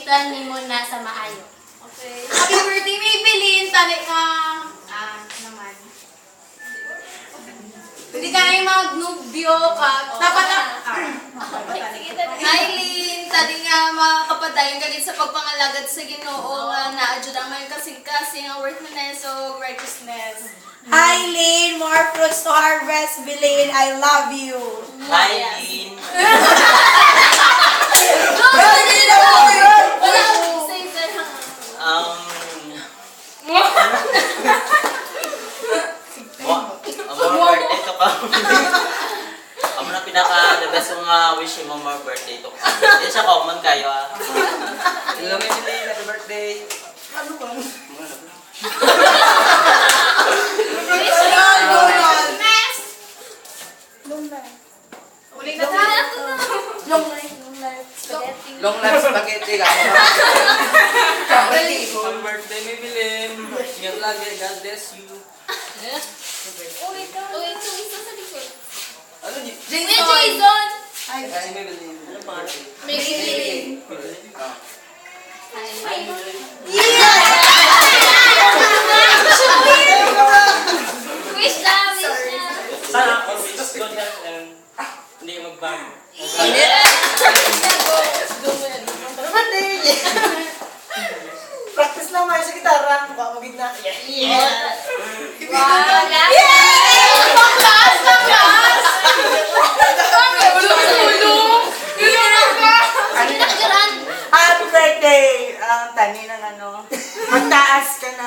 gamitan nimo na sa maayo. Okay. Happy birthday, Maybelline! Tani ka... naman. Pwede ka na yung mag-nubyo ka. Dapat na... Eileen, tadi nga makapadayon ka sa pagpangalagad sa Ginoo nga na-adjud ang may kasing-kasing ang worthiness o righteousness. Hi, Lynn. More fruits to harvest, Bilin. I love you. Hi, Lynn. Wala akong save that. More birthday to ka. Amo na pinaka the best nga wish mo more birthday to ka. Di siya common kayo ah. Hello, Maybelline. Happy birthday. Ano ba? Ulit na tayo. Long life. Spaghetti. Long life spaghetti ka. Happy birthday, Maybelline. Ingat lagi. God bless you. Uy, ito isa sa likod. Ano niyo? Kuya Jason! Hi, Hi, Maybelline. Ano pangalan? Maybelline. Hi. Wish lang, wish lang. Sana always good health and hindi magbago. Practice lang tayo sa gitara. Mukha mo gitna. Yeah. Wow. Baklas! Nakagaran. Happy birthday! Tani ng ano. Magtaas ka na